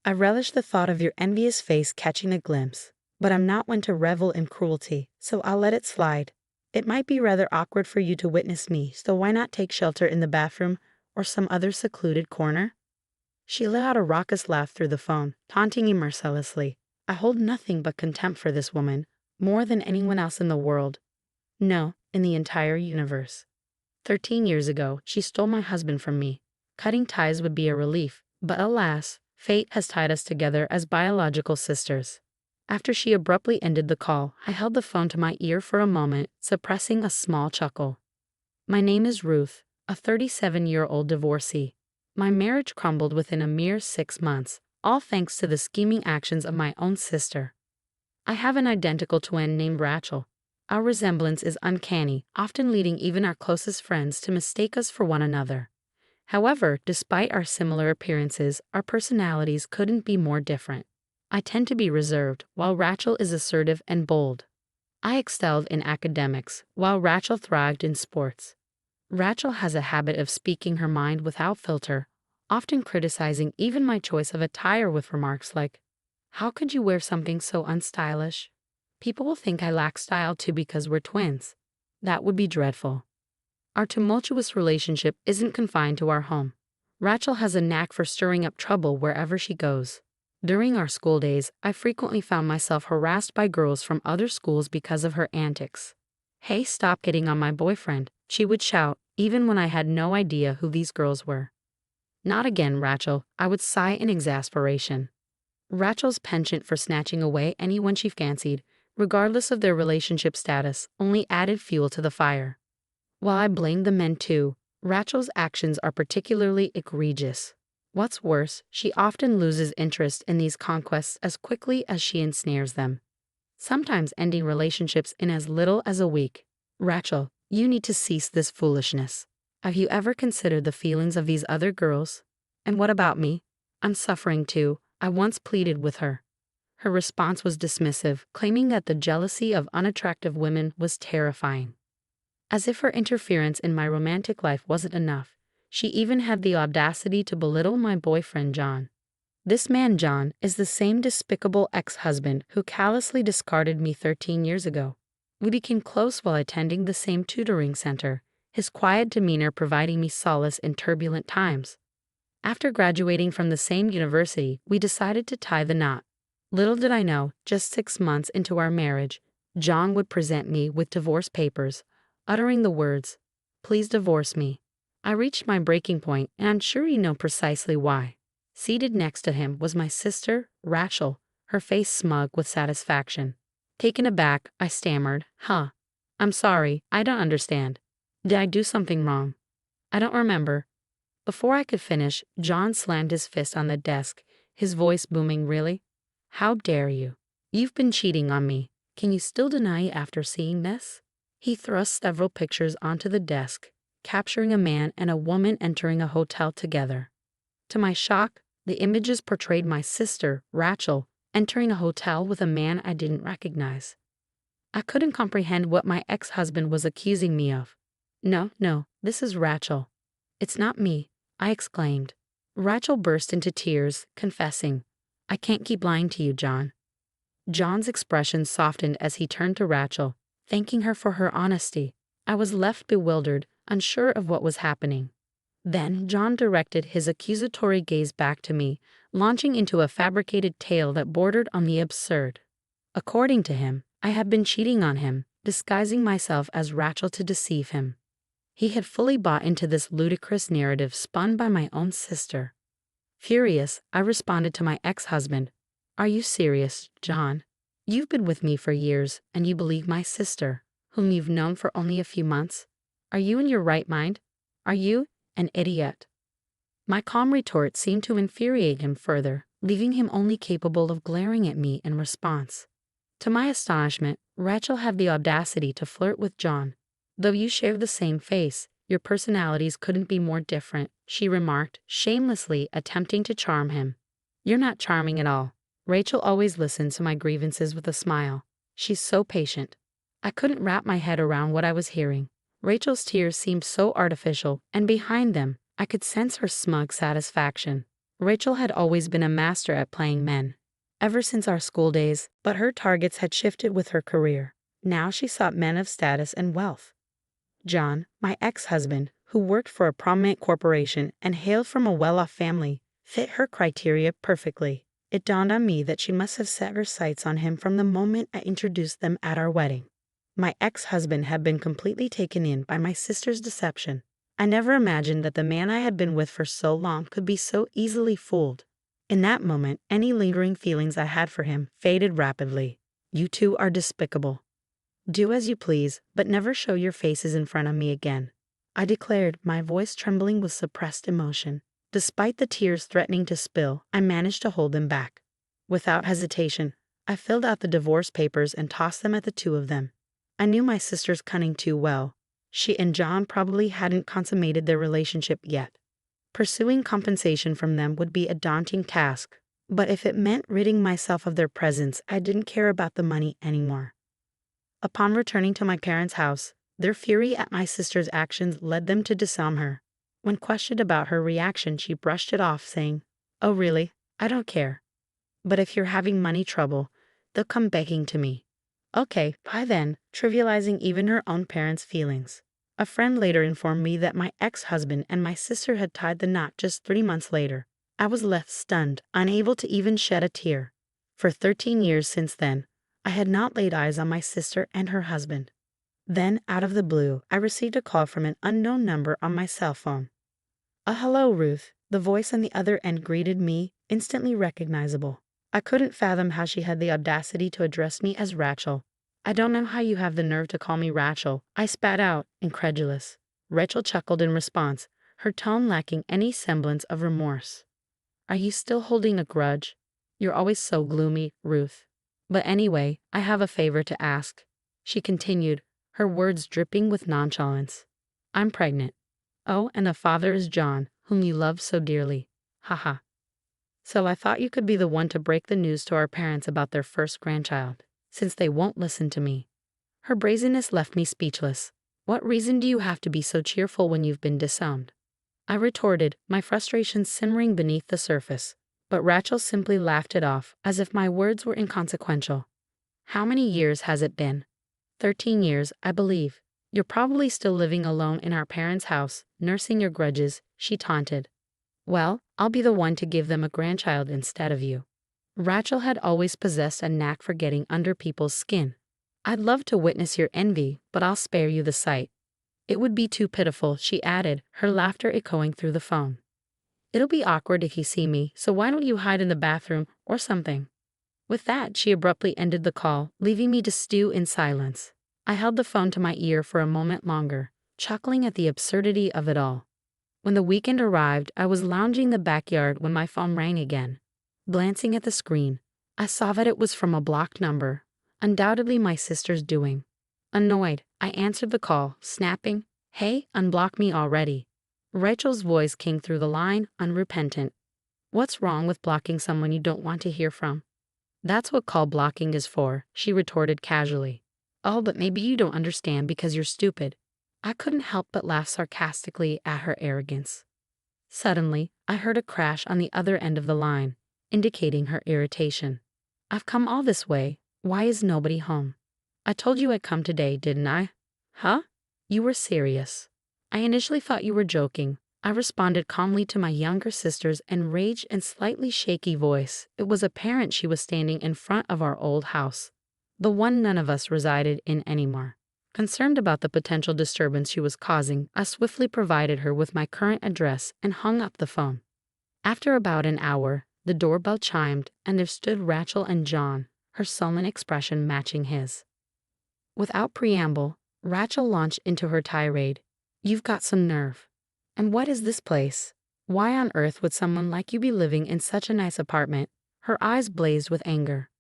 I relish the thought of your envious face catching a glimpse, but I'm not one to revel in cruelty, so I'll let it slide. It might be rather awkward for you to witness me, so why not take shelter in the bathroom or some other secluded corner? She let out a raucous laugh through the phone, taunting me mercilessly. I hold nothing but contempt for this woman, more than anyone else in the world. No, in the entire universe. 13 years ago, she stole my husband from me. Cutting ties would be a relief, but alas, fate has tied us together as biological sisters. After she abruptly ended the call, I held the phone to my ear for a moment, suppressing a small chuckle. My name is Ruth, a 37-year-old divorcee. My marriage crumbled within a mere 6 months, all thanks to the scheming actions of my own sister. I have an identical twin named Rachel. Our resemblance is uncanny, often leading even our closest friends to mistake us for one another. However, despite our similar appearances, our personalities couldn't be more different. I tend to be reserved, while Rachel is assertive and bold. I excelled in academics, while Rachel thrived in sports. Rachel has a habit of speaking her mind without filter, often criticizing even my choice of attire with remarks like, "How could you wear something so unstylish?" People will think I lack style too because we're twins. That would be dreadful. Our tumultuous relationship isn't confined to our home. Rachel has a knack for stirring up trouble wherever she goes. During our school days, I frequently found myself harassed by girls from other schools because of her antics. "Hey, stop getting on my boyfriend," she would shout, even when I had no idea who these girls were. "Not again, Rachel," I would sigh in exasperation. Rachel's penchant for snatching away anyone she fancied, regardless of their relationship status, only added fuel to the fire. While I blame the men too, Rachel's actions are particularly egregious. What's worse, she often loses interest in these conquests as quickly as she ensnares them, sometimes ending relationships in as little as a week. Rachel, you need to cease this foolishness. Have you ever considered the feelings of these other girls? And what about me? I'm suffering too, I once pleaded with her. Her response was dismissive, claiming that the jealousy of unattractive women was terrifying. As if her interference in my romantic life wasn't enough, she even had the audacity to belittle my boyfriend John. This man John is the same despicable ex-husband who callously discarded me 13 years ago. We became close while attending the same tutoring center, his quiet demeanor providing me solace in turbulent times. After graduating from the same university, we decided to tie the knot. Little did I know, just 6 months into our marriage, John would present me with divorce papers, uttering the words, "Please divorce me." I reached my breaking point, and I'm sure you know precisely why. Seated next to him was my sister, Rachel, her face smug with satisfaction. Taken aback, I stammered, I'm sorry, I don't understand. Did I do something wrong? I don't remember." Before I could finish, John slammed his fist on the desk, his voice booming. "Really? How dare you? You've been cheating on me. Can you still deny it after seeing this?" He thrust several pictures onto the desk, capturing a man and a woman entering a hotel together. To my shock, the images portrayed my sister, Rachel, entering a hotel with a man I didn't recognize. I couldn't comprehend what my ex-husband was accusing me of. No, this is Rachel. It's not me," I exclaimed. Rachel burst into tears, confessing, "I can't keep lying to you, John." John's expression softened as he turned to Rachel, thanking her for her honesty. I was left bewildered, unsure of what was happening. Then John directed his accusatory gaze back to me, launching into a fabricated tale that bordered on the absurd. According to him, I had been cheating on him, disguising myself as Rachel to deceive him. He had fully bought into this ludicrous narrative spun by my own sister. Furious, I responded to my ex-husband, "Are you serious, John? You've been with me for years, and you believe my sister, whom you've known for only a few months? Are you in your right mind? Are you an idiot?" My calm retort seemed to infuriate him further, leaving him only capable of glaring at me in response. To my astonishment, Rachel had the audacity to flirt with John. "Though you share the same face, your personalities couldn't be more different," she remarked, shamelessly attempting to charm him. "You're not charming at all." Rachel always listened to my grievances with a smile. She's so patient. I couldn't wrap my head around what I was hearing. Rachel's tears seemed so artificial, and behind them, I could sense her smug satisfaction. Rachel had always been a master at playing men, ever since our school days, but her targets had shifted with her career. Now she sought men of status and wealth. John, my ex-husband, who worked for a prominent corporation and hailed from a well-off family, fit her criteria perfectly. It dawned on me that she must have set her sights on him from the moment I introduced them at our wedding. My ex-husband had been completely taken in by my sister's deception. I never imagined that the man I had been with for so long could be so easily fooled. In that moment, any lingering feelings I had for him faded rapidly. You two are despicable. Do as you please, but never show your faces in front of me again, I declared, my voice trembling with suppressed emotion. Despite the tears threatening to spill, I managed to hold them back. Without hesitation, I filled out the divorce papers and tossed them at the two of them. I knew my sister's cunning too well. She and John probably hadn't consummated their relationship yet. Pursuing compensation from them would be a daunting task, but if it meant ridding myself of their presence, I didn't care about the money anymore. Upon returning to my parents' house, their fury at my sister's actions led them to disown her. When questioned about her reaction, she brushed it off, saying, "Oh really? I don't care. But if you're having money trouble, they'll come begging to me." Okay, bye then, trivializing even her own parents' feelings. A friend later informed me that my ex-husband and my sister had tied the knot just 3 months later. I was left stunned, unable to even shed a tear. For 13 years since then, I had not laid eyes on my sister and her husband. Then, out of the blue, I received a call from an unknown number on my cell phone. Hello, Ruth." The voice on the other end greeted me, instantly recognizable. I couldn't fathom how she had the audacity to address me as Rachel. "I don't know how you have the nerve to call me Rachel," I spat out, incredulous. Rachel chuckled in response, her tone lacking any semblance of remorse. "Are you still holding a grudge? You're always so gloomy, Ruth. But anyway, I have a favor to ask," she continued, her words dripping with nonchalance. "I'm pregnant. Oh, and the father is John, whom you love so dearly. Haha. So I thought you could be the one to break the news to our parents about their first grandchild, since they won't listen to me." Her brazenness left me speechless. "What reason do you have to be so cheerful when you've been disowned?" I retorted, my frustration simmering beneath the surface. But Rachel simply laughed it off, as if my words were inconsequential. "How many years has it been?" 13 years, I believe. "You're probably still living alone in our parents' house, nursing your grudges," she taunted. "Well, I'll be the one to give them a grandchild instead of you." Rachel had always possessed a knack for getting under people's skin. "I'd love to witness your envy, but I'll spare you the sight. It would be too pitiful," she added, her laughter echoing through the phone. "It'll be awkward if you see me, so why don't you hide in the bathroom or something?" With that, she abruptly ended the call, leaving me to stew in silence. I held the phone to my ear for a moment longer, chuckling at the absurdity of it all. When the weekend arrived, I was lounging in the backyard when my phone rang again. Glancing at the screen, I saw that it was from a blocked number, undoubtedly my sister's doing. Annoyed, I answered the call, snapping, "Hey, unblock me already." Rachel's voice came through the line, unrepentant. "What's wrong with blocking someone you don't want to hear from?" "That's what call blocking is for," she retorted casually. "Oh, but maybe you don't understand because you're stupid." I couldn't help but laugh sarcastically at her arrogance. Suddenly, I heard a crash on the other end of the line, indicating her irritation. "I've come all this way. Why is nobody home?" "I told you I'd come today, didn't I?" "Huh? You were serious." "I initially thought you were joking," I responded calmly to my younger sister's enraged and slightly shaky voice. It was apparent she was standing in front of our old house, the one none of us resided in anymore. Concerned about the potential disturbance she was causing, I swiftly provided her with my current address and hung up the phone. After about an hour, the doorbell chimed, and there stood Rachel and John, her sullen expression matching his. Without preamble, Rachel launched into her tirade. "You've got some nerve. And what is this place? Why on earth would someone like you be living in such a nice apartment?" Her eyes blazed with anger.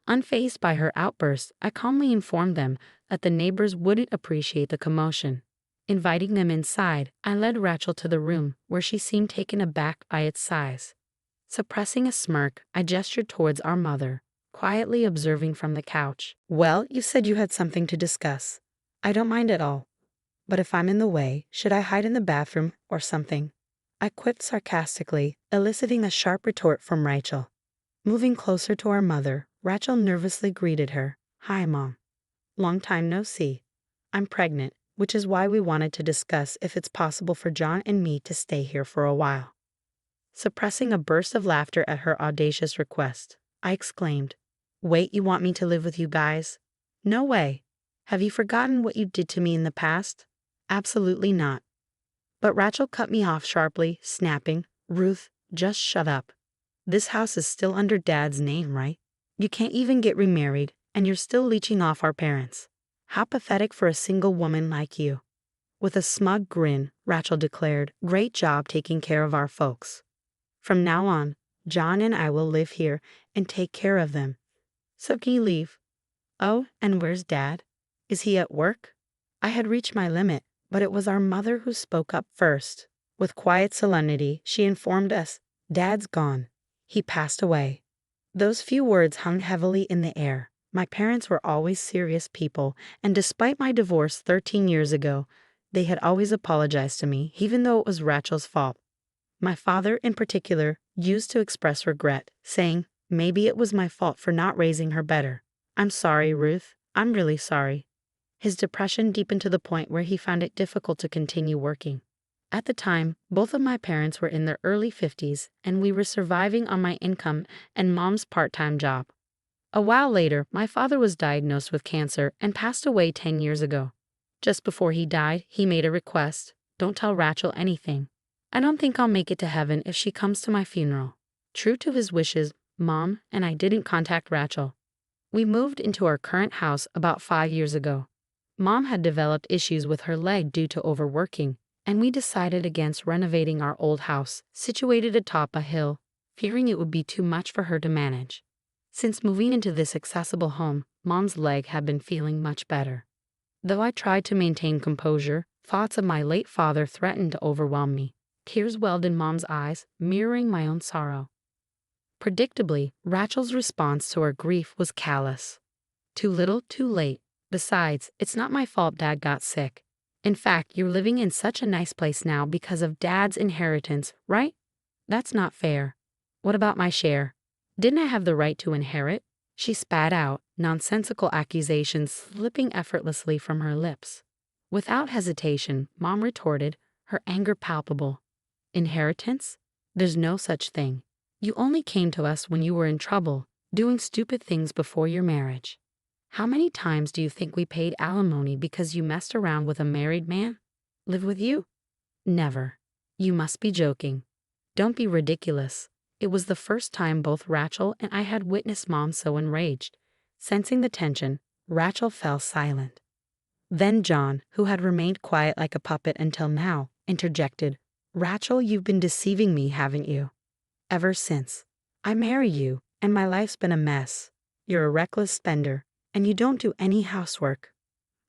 Unfazed by her outburst, I calmly informed them that the neighbors wouldn't appreciate the commotion. Inviting them inside, I led Rachel to the room, where she seemed taken aback by its size. Suppressing a smirk, I gestured towards our mother, quietly observing from the couch. "Well, you said you had something to discuss. I don't mind at all. But if I'm in the way, should I hide in the bathroom or something?" I quipped sarcastically, eliciting a sharp retort from Rachel. Moving closer to our mother, Rachel nervously greeted her. "Hi, Mom. Long time no see. I'm pregnant, which is why we wanted to discuss if it's possible for John and me to stay here for a while." Suppressing a burst of laughter at her audacious request, I exclaimed, "Wait, you want me to live with you guys? No way. Have you forgotten what you did to me in the past? Absolutely not." But Rachel cut me off sharply, snapping, "Ruth, just shut up. This house is still under Dad's name, right? You can't even get remarried, and you're still leeching off our parents. How pathetic for a single woman like you." With a smug grin, Rachel declared, "Great job taking care of our folks. From now on, John and I will live here and take care of them. So can you leave? Oh, and where's Dad? Is he at work?" I had reached my limit, but it was our mother who spoke up first. With quiet solemnity, she informed us, "Dad's gone. He passed away." Those few words hung heavily in the air. My parents were always serious people, and despite my divorce 13 years ago, they had always apologized to me, even though it was Rachel's fault. My father, in particular, used to express regret, saying, "Maybe it was my fault for not raising her better. I'm sorry, Ruth. I'm really sorry." His depression deepened to the point where he found it difficult to continue working. At the time, both of my parents were in their early 50s, and we were surviving on my income and Mom's part-time job. A while later, my father was diagnosed with cancer and passed away 10 years ago. Just before he died, he made a request: "Don't tell Rachel anything. I don't think I'll make it to heaven if she comes to my funeral." True to his wishes, Mom and I didn't contact Rachel. We moved into our current house about 5 years ago. Mom had developed issues with her leg due to overworking, and we decided against renovating our old house, situated atop a hill, fearing it would be too much for her to manage. Since moving into this accessible home, Mom's leg had been feeling much better. Though I tried to maintain composure, thoughts of my late father threatened to overwhelm me. Tears welled in Mom's eyes, mirroring my own sorrow. Predictably, Rachel's response to our grief was callous. "Too little, too late. Besides, it's not my fault Dad got sick. In fact, you're living in such a nice place now because of Dad's inheritance, right? That's not fair. What about my share? Didn't I have the right to inherit?" She spat out, nonsensical accusations slipping effortlessly from her lips. Without hesitation, Mom retorted, her anger palpable. "Inheritance? There's no such thing. You only came to us when you were in trouble, doing stupid things before your marriage. How many times do you think we paid alimony because you messed around with a married man? Live with you? Never. You must be joking. Don't be ridiculous." It was the first time both Rachel and I had witnessed Mom so enraged. Sensing the tension, Rachel fell silent. Then John, who had remained quiet like a puppet until now, interjected, "Rachel, you've been deceiving me, haven't you? Ever since. I married you, and my life's been a mess. You're a reckless spender, and you don't do any housework."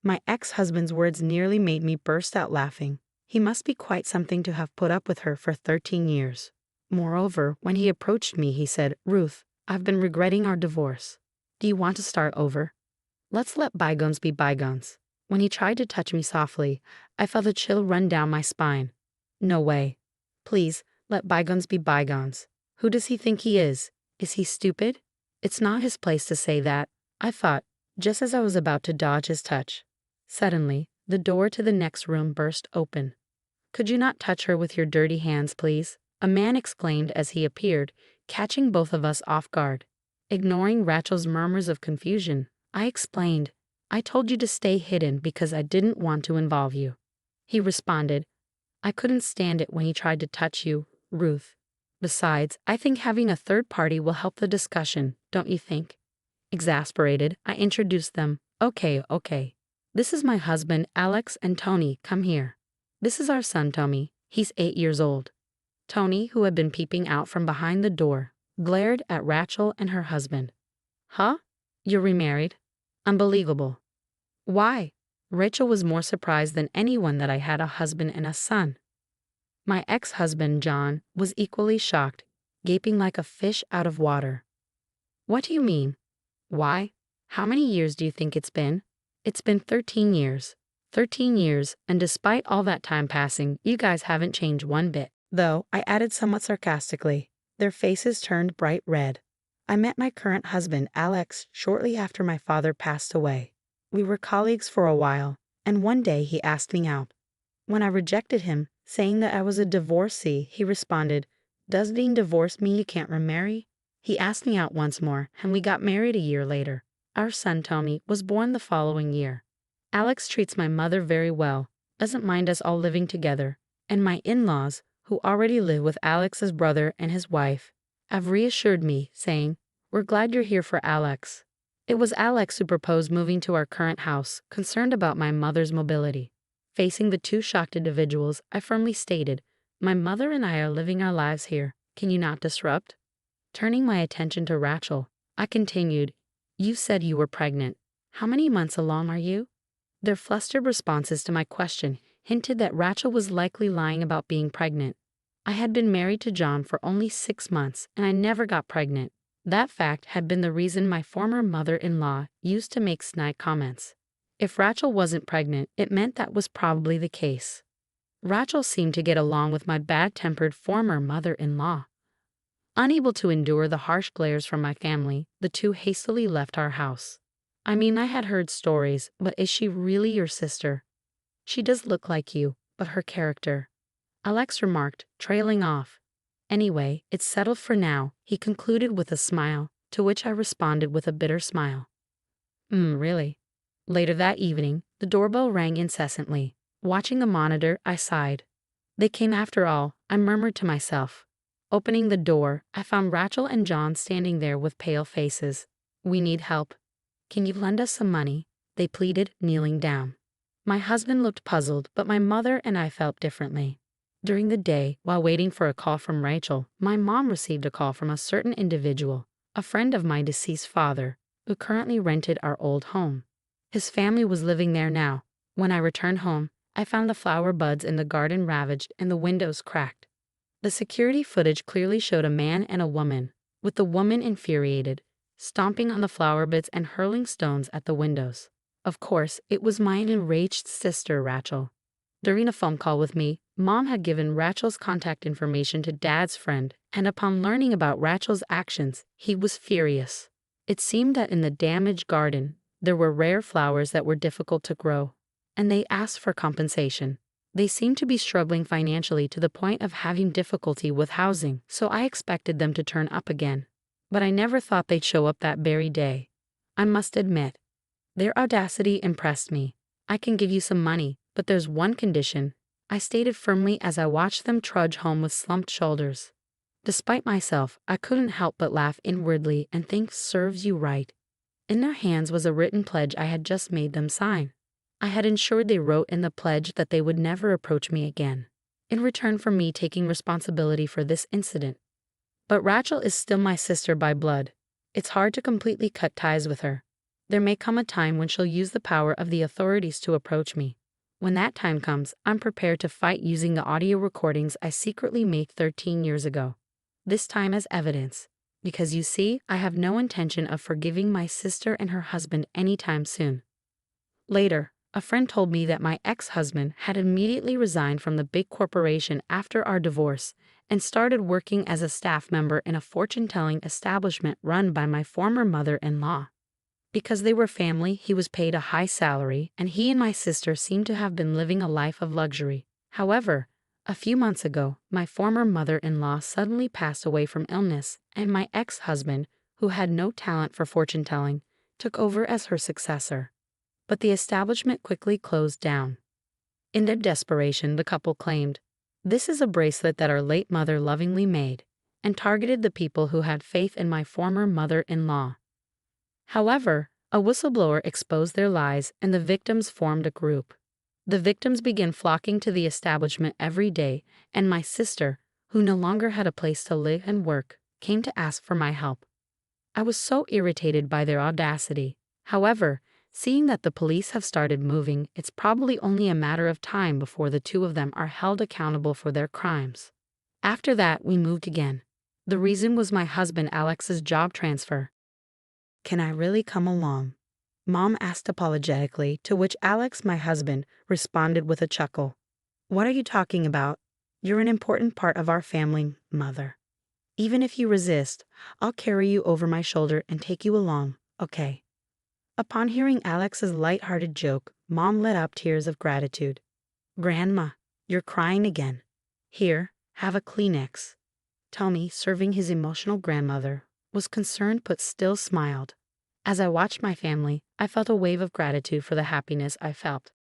My ex-husband's words nearly made me burst out laughing. He must be quite something to have put up with her for 13 years. Moreover, when he approached me, he said, "Ruth, I've been regretting our divorce. Do you want to start over? Let's let bygones be bygones." When he tried to touch me softly, I felt a chill run down my spine. "No way. Please, let bygones be bygones. Who does he think he is? Is he stupid? It's not his place to say that," I thought, just as I was about to dodge his touch. Suddenly, the door to the next room burst open. "Could you not touch her with your dirty hands, please?" a man exclaimed as he appeared, catching both of us off guard. Ignoring Rachel's murmurs of confusion, I explained, "I told you to stay hidden because I didn't want to involve you." He responded, "I couldn't stand it when he tried to touch you, Ruth. Besides, I think having a third party will help the discussion, don't you think?" Exasperated, I introduced them. Okay. This is my husband, Alex, and Tony, come here. This is our son, Tommy. He's 8 years old." Tony, who had been peeping out from behind the door, glared at Rachel and her husband. "Huh? You're remarried? Unbelievable." "Why?" Rachel was more surprised than anyone that I had a husband and a son. My ex-husband, John, was equally shocked, gaping like a fish out of water. "What do you mean? Why? How many years do you think it's been?" "It's been 13 years. 13 years, and despite all that time passing, you guys haven't changed one bit." though I added somewhat sarcastically. Their faces turned bright red. I met my current husband, Alex, shortly after my father passed away. We were colleagues for a while, and one day he asked me out. When I rejected him, saying that I was a divorcee, he responded, "Does being divorced mean you can't remarry?" He asked me out once more, and we got married a year later. Our son, Tony, was born the following year. Alex treats my mother very well, doesn't mind us all living together, and my in-laws, who already live with Alex's brother and his wife, have reassured me, saying, "We're glad you're here for Alex." It was Alex who proposed moving to our current house, concerned about my mother's mobility. Facing the two shocked individuals, I firmly stated, "My mother and I are living our lives here. Can you not disrupt?" Turning my attention to Rachel, I continued, "You said you were pregnant. How many months along are you?" Their flustered responses to my question hinted that Rachel was likely lying about being pregnant. I had been married to John for only 6 months, and I never got pregnant. That fact had been the reason my former mother-in-law used to make snide comments. If Rachel wasn't pregnant, it meant that was probably the case. Rachel seemed to get along with my bad-tempered former mother-in-law. Unable to endure the harsh glares from my family, the two hastily left our house. I mean, I had heard stories, but is she really your sister? She does look like you, but her character. Alex remarked, trailing off. Anyway, it's settled for now, he concluded with a smile, to which I responded with a bitter smile. Really? Later that evening, the doorbell rang incessantly. Watching the monitor, I sighed. They came after all, I murmured to myself. Opening the door, I found Rachel and John standing there with pale faces. "We need help. Can you lend us some money?" they pleaded, kneeling down. My husband looked puzzled, but my mother and I felt differently. During the day, while waiting for a call from Rachel, my mom received a call from a certain individual, a friend of my deceased father, who currently rented our old home. His family was living there now. When I returned home, I found the flower buds in the garden ravaged and the windows cracked. The security footage clearly showed a man and a woman, with the woman infuriated, stomping on the flower beds and hurling stones at the windows. Of course, it was my enraged sister, Rachel. During a phone call with me, Mom had given Rachel's contact information to Dad's friend, and upon learning about Rachel's actions, he was furious. It seemed that in the damaged garden, there were rare flowers that were difficult to grow, and they asked for compensation. They seemed to be struggling financially to the point of having difficulty with housing, so I expected them to turn up again. But I never thought they'd show up that very day. I must admit, their audacity impressed me. "I can give you some money, but there's one condition," I stated firmly as I watched them trudge home with slumped shoulders. Despite myself, I couldn't help but laugh inwardly and think, "Serves you right." In their hands was a written pledge I had just made them sign. I had ensured they wrote in the pledge that they would never approach me again, in return for me taking responsibility for this incident. But Rachel is still my sister by blood. It's hard to completely cut ties with her. There may come a time when she'll use the power of the authorities to approach me. When that time comes, I'm prepared to fight using the audio recordings I secretly made 13 years ago. This time as evidence. Because you see, I have no intention of forgiving my sister and her husband anytime soon. Later, a friend told me that my ex-husband had immediately resigned from the big corporation after our divorce and started working as a staff member in a fortune-telling establishment run by my former mother-in-law. Because they were family, he was paid a high salary, and he and my sister seemed to have been living a life of luxury. However, a few months ago, my former mother-in-law suddenly passed away from illness, and my ex-husband, who had no talent for fortune-telling, took over as her successor. But the establishment quickly closed down. In their desperation, the couple claimed, "This is a bracelet that our late mother lovingly made," and targeted the people who had faith in my former mother-in-law. However, a whistleblower exposed their lies and the victims formed a group. The victims began flocking to the establishment every day, and my sister, who no longer had a place to live and work, came to ask for my help. I was so irritated by their audacity. However, seeing that the police have started moving, it's probably only a matter of time before the two of them are held accountable for their crimes. After that, we moved again. The reason was my husband Alex's job transfer. "Can I really come along?" Mom asked apologetically, to which Alex, my husband, responded with a chuckle. "What are you talking about? You're an important part of our family, Mother. Even if you resist, I'll carry you over my shoulder and take you along, okay?" Upon hearing Alex's light-hearted joke, Mom let out tears of gratitude. "Grandma, you're crying again. Here, have a Kleenex." Tommy, serving his emotional grandmother, was concerned but still smiled. As I watched my family, I felt a wave of gratitude for the happiness I felt.